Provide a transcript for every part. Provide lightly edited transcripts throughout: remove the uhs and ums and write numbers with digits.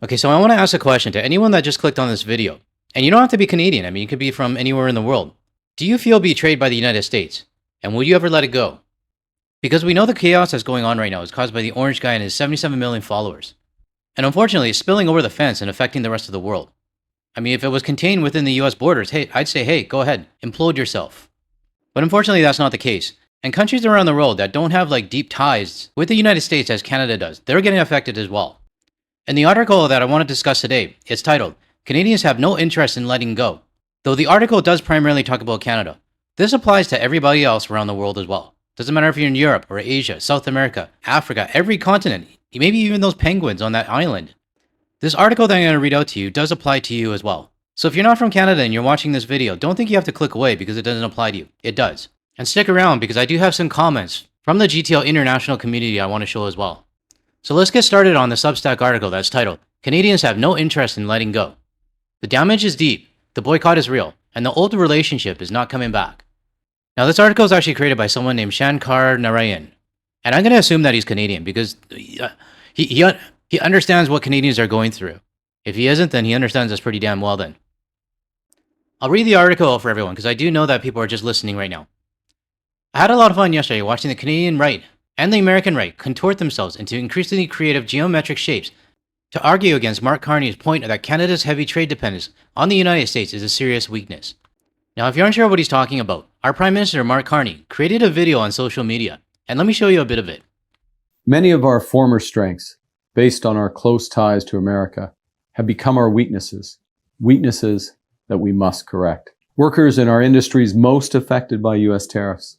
Okay, so I want to ask a question to anyone that just clicked on this video. And you don't have to be Canadian. I mean, you could be from anywhere in the world. Do you feel betrayed by the United States? And will you ever let it go? Because we know the chaos that's going on right now is caused by the orange guy and his 77 million followers. And unfortunately, it's spilling over the fence and affecting the rest of the world. I mean, if it was contained within the US borders, hey, I'd say, hey, go ahead, implode yourself. But unfortunately, that's not the case. And countries around the world that don't have like deep ties with the United States as Canada does, they're getting affected as well. And the article that I want to discuss today is titled, Canadians Have No Interest in Letting Go. Though the article does primarily talk about Canada, this applies to everybody else around the world as well. Doesn't matter if you're in Europe or Asia, South America, Africa, every continent, maybe even those penguins on that island. This article that I'm going to read out to you does apply to you as well. So if you're not from Canada and you're watching this video, don't think you have to click away because it doesn't apply to you. It does. And stick around because I do have some comments from the GTL international community I want to show as well. So let's get started on the Substack article that's titled, Canadians Have No Interest in Letting Go. The damage is deep, the boycott is real, and the old relationship is not coming back. Now this article is actually created by someone named Shankar Narayan. And I'm going to assume that he's Canadian because he understands what Canadians are going through. If he isn't, then he understands us pretty damn well then. I'll read the article for everyone because I do know that people are just listening right now. I had a lot of fun yesterday watching the Canadian right and the American right contort themselves into increasingly creative geometric shapes to argue against Mark Carney's point that Canada's heavy trade dependence on the United States is a serious weakness. Now, if you're unsure what he's talking about, our Prime Minister, Mark Carney, created a video on social media, and let me show you a bit of it. Many of our former strengths, based on our close ties to America, have become our weaknesses that we must correct. Workers in our industries most affected by U.S. tariffs,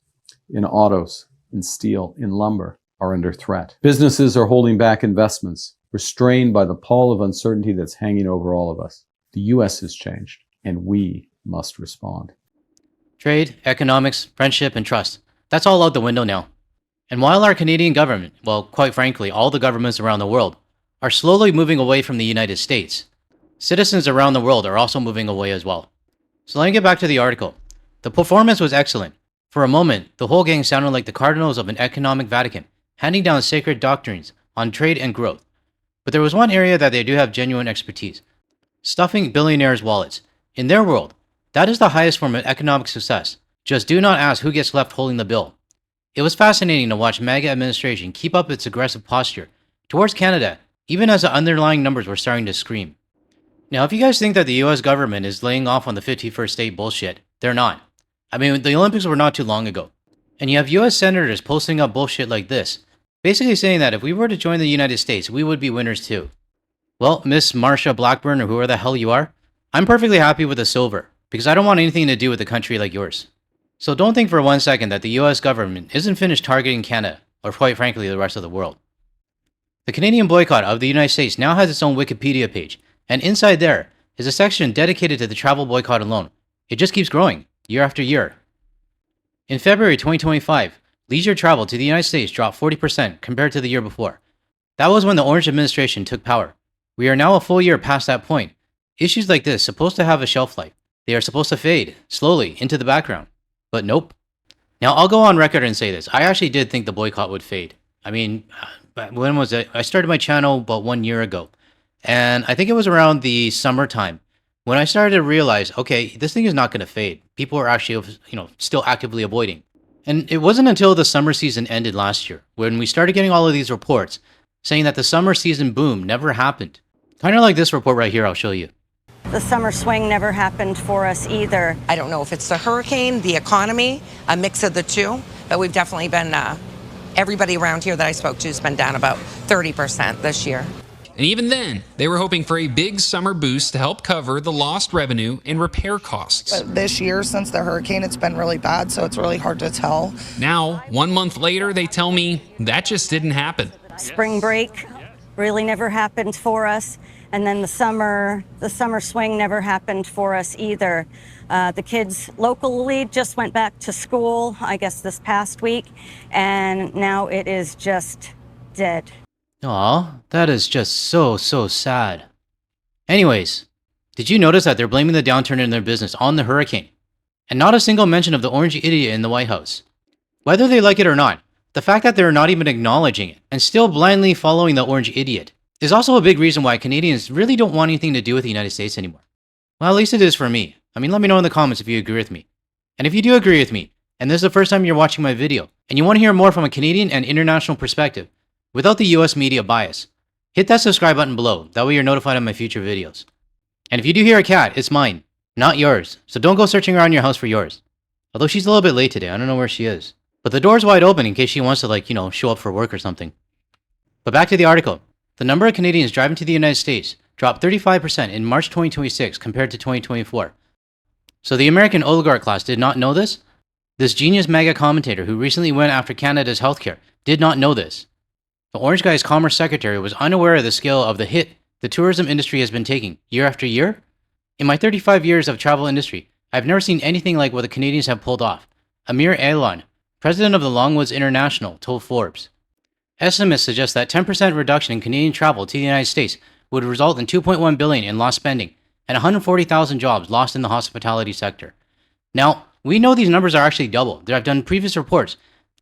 in autos, in steel, in lumber, are under threat. Businesses are holding back investments, restrained by the pall of uncertainty that's hanging over all of us. The U.S. has changed, and we must respond. Trade, economics, friendship, and trust. That's all out the window now. And while our Canadian government, well, quite frankly, all the governments around the world, are slowly moving away from the United States, citizens around the world are also moving away as well. So let me get back to the article. The performance was excellent. For a moment, the whole gang sounded like the cardinals of an economic Vatican, handing down sacred doctrines on trade and growth. But there was one area that they do have genuine expertise. Stuffing billionaires' wallets. In their world, that is the highest form of economic success. Just do not ask who gets left holding the bill. It was fascinating to watch MAGA administration keep up its aggressive posture towards Canada, even as the underlying numbers were starting to scream. Now, if you guys think that the US government is laying off on the 51st state bullshit, they're not. I mean, the Olympics were not too long ago. And you have US senators posting up bullshit like this, basically saying that if we were to join the United States, we would be winners too. Well, Miss Marsha Blackburn, or whoever the hell you are, I'm perfectly happy with the silver, because I don't want anything to do with a country like yours. So don't think for 1 second that the US government isn't finished targeting Canada, or quite frankly the rest of the world. The Canadian boycott of the United States now has its own Wikipedia page, and inside there is a section dedicated to the travel boycott alone. It just keeps growing, year after year. In February 2025, leisure travel to the United States dropped 40% compared to the year before. That was when the Orange administration took power. We are now a full year past that point. Issues like this are supposed to have a shelf life. They are supposed to fade, slowly, into the background. But nope. Now, I'll go on record and say this. I actually did think the boycott would fade. I mean, when was it? I started my channel about 1 year ago. And I think it was around the summertime when I started to realize, okay, this thing is not going to fade. People are actually, still actively avoiding. And it wasn't until the summer season ended last year when we started getting all of these reports saying that the summer season boom never happened. Kind of like this report right here, I'll show you. The summer swing never happened for us either. I don't know if it's the hurricane, the economy, a mix of the two, but we've definitely been, everybody around here that I spoke to has been down about 30% this year. And even then, they were hoping for a big summer boost to help cover the lost revenue and repair costs. But this year, since the hurricane, it's been really bad, so it's really hard to tell. Now, 1 month later, they tell me that just didn't happen. Spring break really never happened for us. And then the summer swing never happened for us either. The kids locally just went back to school, I guess this past week, and now it is just dead. Aw, that is just so sad. Anyways, did you notice that they're blaming the downturn in their business on the hurricane? And not a single mention of the orange idiot in the White House. Whether they like it or not, the fact that they're not even acknowledging it and still blindly following the orange idiot is also a big reason why Canadians really don't want anything to do with the United States anymore. Well, at least it is for me. I mean, let me know in the comments if you agree with me. And if you do agree with me, and this is the first time you're watching my video, and you want to hear more from a Canadian and international perspective, without the US media bias, hit that subscribe button below. That way you're notified of my future videos. And if you do hear a cat, it's mine, not yours. So don't go searching around your house for yours. Although she's a little bit late today, I don't know where she is. But the door's wide open in case she wants to, show up for work or something. But back to the article. The number of Canadians driving to the United States dropped 35% in March 2026 compared to 2024. So the American oligarch class did not know this? This genius MAGA commentator who recently went after Canada's healthcare did not know this. The Orange Guy's Commerce Secretary was unaware of the scale of the hit the tourism industry has been taking year after year? In my 35 years of travel industry, I've never seen anything like what the Canadians have pulled off. Amir Aylon, president of the Longwoods International, told Forbes. Estimates suggest that 10% reduction in Canadian travel to the United States would result in $2.1 billion in lost spending and 140,000 jobs lost in the hospitality sector. Now, we know these numbers are actually double. I've done previous reports,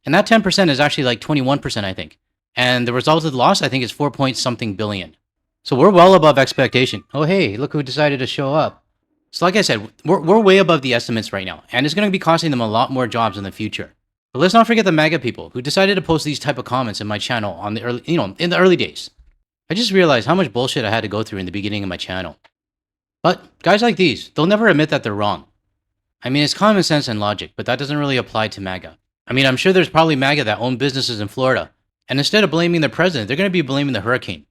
and that 10% is actually like 21%, I think. And the resulted loss, I think, is 4 point something billion. So we're well above expectation. Oh, hey, look who decided to show up. So like I said, we're way above the estimates right now, and it's going to be costing them a lot more jobs in the future. But let's not forget the MAGA people who decided to post these type of comments in my channel on the early, in the early days. I just realized how much bullshit I had to go through in the beginning of my channel. But guys like these, they'll never admit that they're wrong. I mean, it's common sense and logic, but that doesn't really apply to MAGA. I mean, I'm sure there's probably MAGA that own businesses in Florida, and instead of blaming the president, they're going to be blaming the hurricane.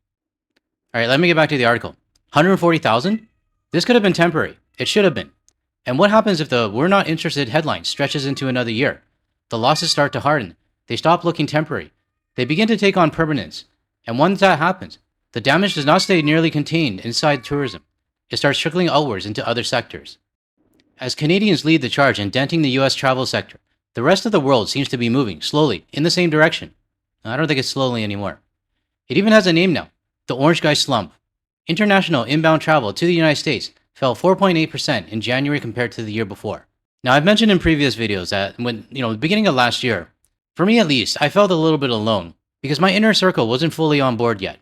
All right, let me get back to the article. 140,000? This could have been temporary. It should have been. And what happens if the "we're not interested" headline stretches into another year? The losses start to harden. They stop looking temporary. They begin to take on permanence. And once that happens, the damage does not stay nearly contained inside tourism. It starts trickling outwards into other sectors. As Canadians lead the charge in denting the US travel sector, the rest of the world seems to be moving slowly in the same direction. I don't think it's slowly anymore. It even has a name now, the Orange Guy Slump. International inbound travel to the United States fell 4.8% in January compared to the year before. Now, I've mentioned in previous videos that when, the beginning of last year, for me at least, I felt a little bit alone because my inner circle wasn't fully on board yet,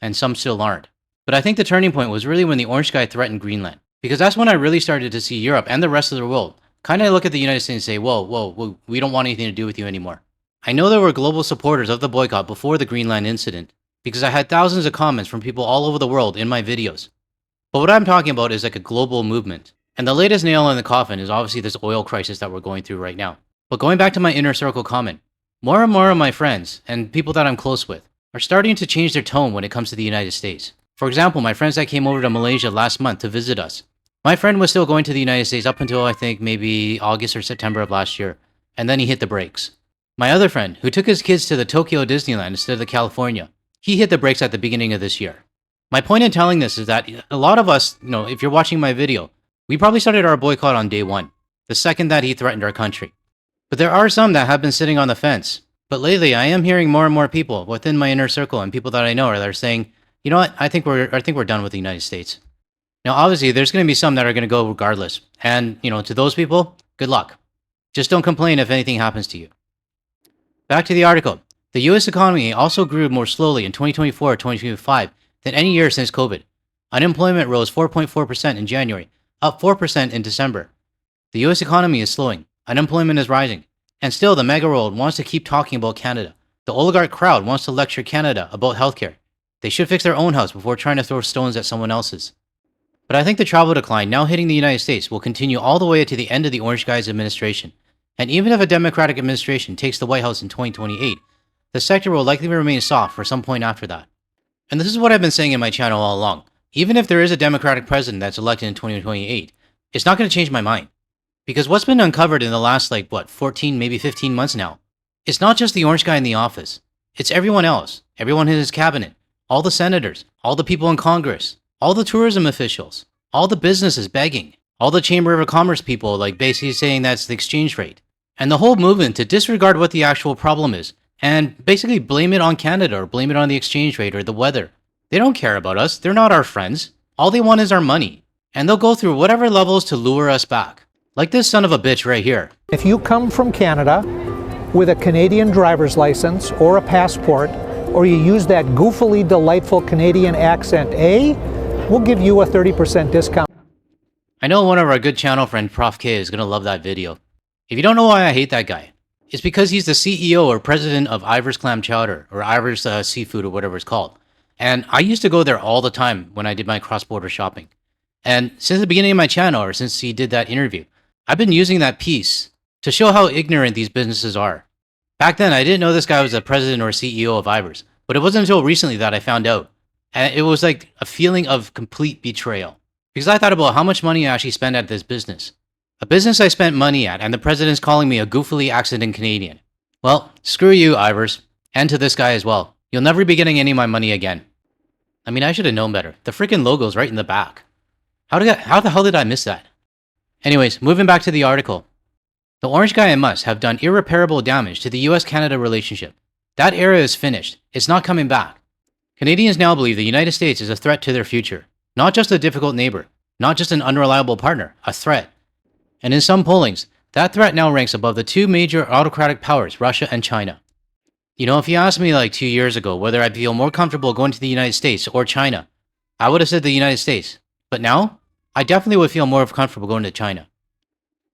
and some still aren't. But I think the turning point was really when the Orange Guy threatened Greenland, because that's when I really started to see Europe and the rest of the world kind of look at the United States and say, whoa, we don't want anything to do with you anymore. I know there were global supporters of the boycott before the Greenland incident, because I had thousands of comments from people all over the world in my videos. But what I'm talking about is like a global movement. And the latest nail in the coffin is obviously this oil crisis that we're going through right now. But going back to my inner circle comment, more and more of my friends and people that I'm close with are starting to change their tone when it comes to the United States. For example, my friends that came over to Malaysia last month to visit us. My friend was still going to the United States up until I think maybe August or September of last year, and then he hit the brakes. My other friend, who took his kids to the Tokyo Disneyland instead of the California, he hit the brakes at the beginning of this year. My point in telling this is that a lot of us, if you're watching my video, we probably started our boycott on day one, the second that he threatened our country. But there are some that have been sitting on the fence. But lately, I am hearing more and more people within my inner circle and people that I know that are saying, you know what, I think we're done with the United States. Now, obviously, there's going to be some that are going to go regardless. And, to those people, good luck. Just don't complain if anything happens to you. Back to the article. The U.S. economy also grew more slowly in 2024-2025 than any year since COVID. Unemployment rose 4.4% in January, up 4% in December. The U.S. economy is slowing. Unemployment is rising. And still, the mega world wants to keep talking about Canada. The oligarch crowd wants to lecture Canada about healthcare. They should fix their own house before trying to throw stones at someone else's. But I think the travel decline now hitting the United States will continue all the way to the end of the Orange Guy's administration. And even if a Democratic administration takes the White House in 2028, the sector will likely remain soft for some point after that. And this is what I've been saying in my channel all along. Even if there is a Democratic president that's elected in 2028, it's not going to change my mind. Because what's been uncovered in the last 14, maybe 15 months now, it's not just the Orange Guy in the office. It's everyone else, everyone in his cabinet, all the senators, all the people in Congress, all the tourism officials, all the businesses begging, all the Chamber of Commerce people basically saying that's the exchange rate, and the whole movement to disregard what the actual problem is and basically blame it on Canada or blame it on the exchange rate or the weather. They don't care about us. They're not our friends. All they want is our money. And they'll go through whatever levels to lure us back. Like this son of a bitch right here. If you come from Canada with a Canadian driver's license or a passport, or you use that goofily delightful Canadian accent A, we'll give you a 30% discount. I know one of our good channel friend Prof K is gonna love that video. If you don't know why I hate that guy, it's because he's the CEO or president of Ivar's Clam Chowder, or Ivar's Seafood, or whatever it's called. And I used to go there all the time when I did my cross-border shopping. And since the beginning of my channel, or since he did that interview, I've been using that piece to show how ignorant these businesses are. Back then, I didn't know this guy was the president or CEO of Ivar's, but it wasn't until recently that I found out. And it was like a feeling of complete betrayal. Because I thought about how much money I actually spent at this business. A business I spent money at, and the president's calling me a goofily accident Canadian. Well, screw you, Ivers. And to this guy as well. You'll never be getting any of my money again. I mean, I should have known better. The freaking logo's right in the back. How the hell did I miss that? Anyways, moving back to the article. The orange guy and Musk have done irreparable damage to the US-Canada relationship. That era is finished. It's not coming back. Canadians now believe the United States is a threat to their future. Not just a difficult neighbor. Not just an unreliable partner. A threat. And in some pollings, that threat now ranks above the two major autocratic powers, Russia and China. You know, if you asked me like 2 years ago whether I'd feel more comfortable going to the United States or China, I would have said the United States. But now, I definitely would feel more comfortable going to China.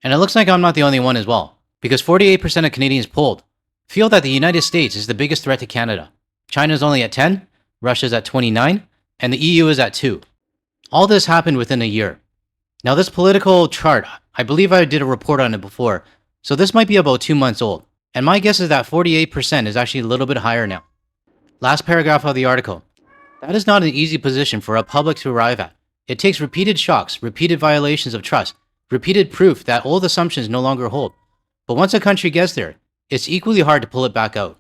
And it looks like I'm not the only one as well, because 48% of Canadians polled feel that the United States is the biggest threat to Canada. China's only at 10, Russia's at 29, and the EU is at 2. All this happened within a year. Now this political chart, I believe I did a report on it before, so this might be about 2 months old. And my guess is that 48% is actually a little bit higher now. Last paragraph of the article. That is not an easy position for a public to arrive at. It takes repeated shocks, repeated violations of trust, repeated proof that old assumptions no longer hold. But once a country gets there, it's equally hard to pull it back out.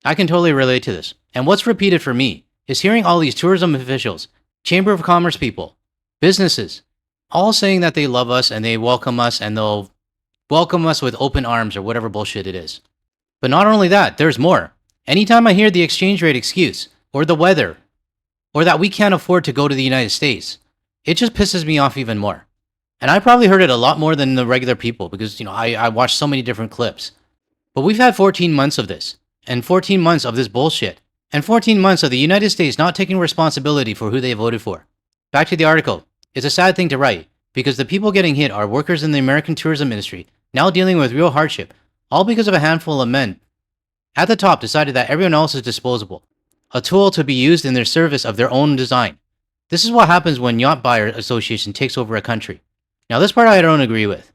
I can totally relate to this. And what's repeated for me is hearing all these tourism officials, Chamber of Commerce people, businesses, all saying that they love us and they welcome us and they'll welcome us with open arms or whatever bullshit it is. But not only that, there's more. Anytime I hear the exchange rate excuse, or the weather, or that we can't afford to go to the United States, it just pisses me off even more. And I probably heard it a lot more than the regular people because, I watched so many different clips. But we've had 14 months of this, and 14 months of this bullshit, and 14 months of the United States not taking responsibility for who they voted for. Back to the article. It's a sad thing to write, because the people getting hit are workers in the American tourism industry, now dealing with real hardship, all because of a handful of men at the top decided that everyone else is disposable, a tool to be used in their service of their own design. This is what happens when Yacht Buyer Association takes over a country. Now this part I don't agree with,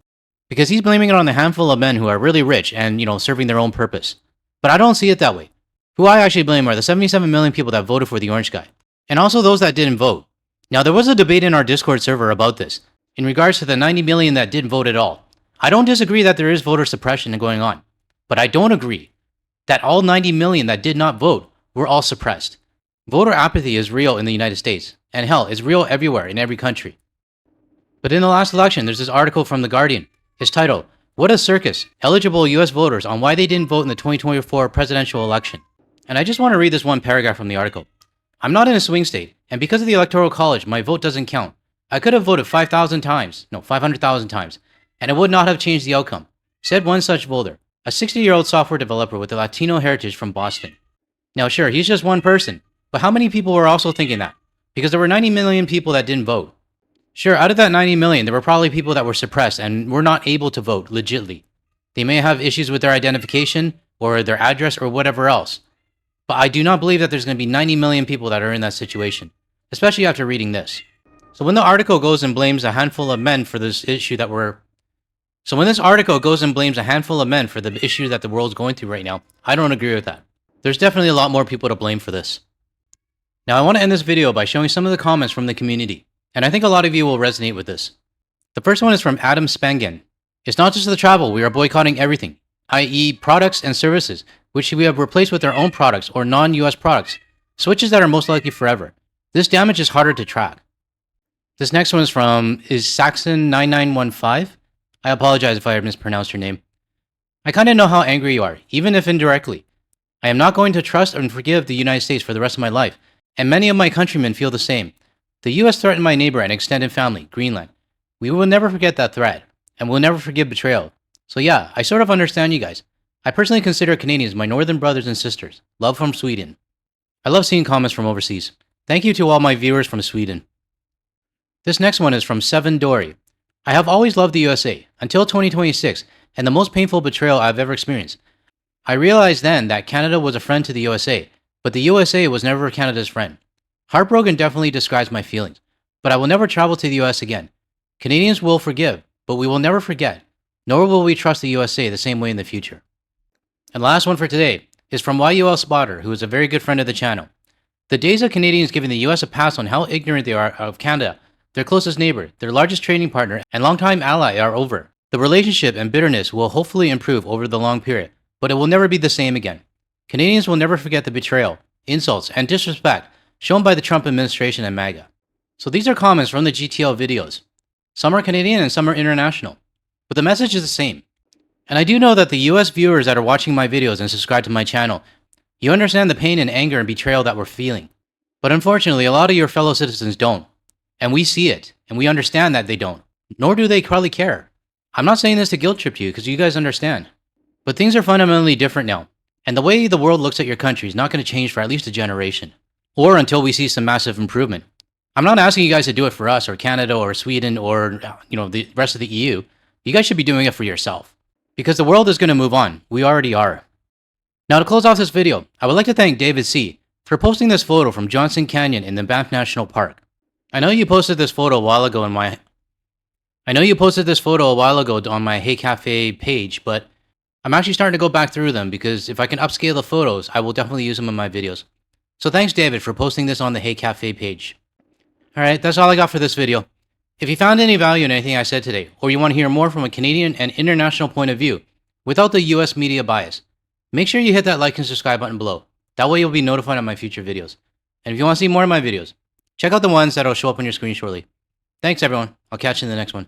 because he's blaming it on the handful of men who are really rich and, serving their own purpose. But I don't see it that way. Who I actually blame are the 77 million people that voted for the orange guy, and also those that didn't vote. Now there was a debate in our Discord server about this, in regards to the 90 million that didn't vote at all. I don't disagree that there is voter suppression going on, but I don't agree that all 90 million that did not vote were all suppressed. Voter apathy is real in the United States, and hell, it's real everywhere in every country. But in the last election, there's this article from The Guardian. It's titled, "What a Circus, Eligible US Voters on Why They Didn't Vote in the 2024 Presidential Election." And I just want to read this one paragraph from the article. "I'm not in a swing state, and because of the Electoral College, my vote doesn't count. I could have voted 500,000 times, and it would not have changed the outcome," said one such voter, a 60-year-old software developer with a Latino heritage from Boston. Now sure, he's just one person, but how many people were also thinking that? Because there were 90 million people that didn't vote. Sure, out of that 90 million, there were probably people that were suppressed and were not able to vote legitly. They may have issues with their identification, or their address, or whatever else. But I do not believe that there's going to be 90 million people that are in that situation, especially after reading this. So when the article goes and blames a handful of men for this issue that the issue that the world's going through right now, I don't agree with that. There's definitely a lot more people to blame for this. Now I want to end this video by showing some of the comments from the community, and I think a lot of you will resonate with this. The first one is from Adam Spangen. "It's not just the travel, we are boycotting everything, i.e. products and services, which we have replaced with our own products or non-US products, switches that are most likely forever. This damage is harder to track." This next one is Saxon9915. I apologize if I mispronounced your name. "I kinda know how angry you are, even if indirectly. I am not going to trust and forgive the United States for the rest of my life, and many of my countrymen feel the same. The US threatened my neighbor and extended family, Greenland. We will never forget that threat, and we'll never forgive betrayal. So yeah, I sort of understand you guys. I personally consider Canadians my northern brothers and sisters. Love from Sweden." I love seeing comments from overseas. Thank you to all my viewers from Sweden. This next one is from Seven Dory. I have always loved the USA until 2026 and the most painful betrayal I've ever experienced. I realized then that Canada was a friend to the USA, but the USA was never Canada's friend. Heartbroken definitely describes my feelings, but I will never travel to the US again. Canadians will forgive, but we will never forget, nor will we trust the USA the same way in the future. And last one for today is from YUL Spotter, who is a very good friend of the channel. The days of Canadians giving the US a pass on how ignorant they are of Canada, their closest neighbor, their largest trading partner, and longtime ally are over. The relationship and bitterness will hopefully improve over the long period, but it will never be the same again. Canadians will never forget the betrayal, insults, and disrespect shown by the Trump administration and MAGA. So these are comments from the GTL videos. Some are Canadian and some are international, but the message is the same. And I do know that the US viewers that are watching my videos and subscribe to my channel, you understand the pain and anger and betrayal that we're feeling. But unfortunately, a lot of your fellow citizens don't. And we see it, and we understand that they don't. Nor do they probably care. I'm not saying this to guilt trip you, because you guys understand. But things are fundamentally different now. And the way the world looks at your country is not going to change for at least a generation. Or until we see some massive improvement. I'm not asking you guys to do it for us, or Canada, or Sweden, or the rest of the EU. You guys should be doing it for yourself. Because the world is going to move on. We already are. Now to close off this video, I would like to thank David C. for posting this photo from Johnson Canyon in the Banff National Park. I know you posted this photo a while ago on my Hey Cafe page, but I'm actually starting to go back through them because if I can upscale the photos, I will definitely use them in my videos. So thanks David for posting this on the Hey Cafe page. Alright, that's all I got for this video. If you found any value in anything I said today, or you want to hear more from a Canadian and international point of view, without the US media bias, make sure you hit that like and subscribe button below. That way you'll be notified of my future videos. And if you want to see more of my videos, check out the ones that'll show up on your screen shortly. Thanks everyone. I'll catch you in the next one.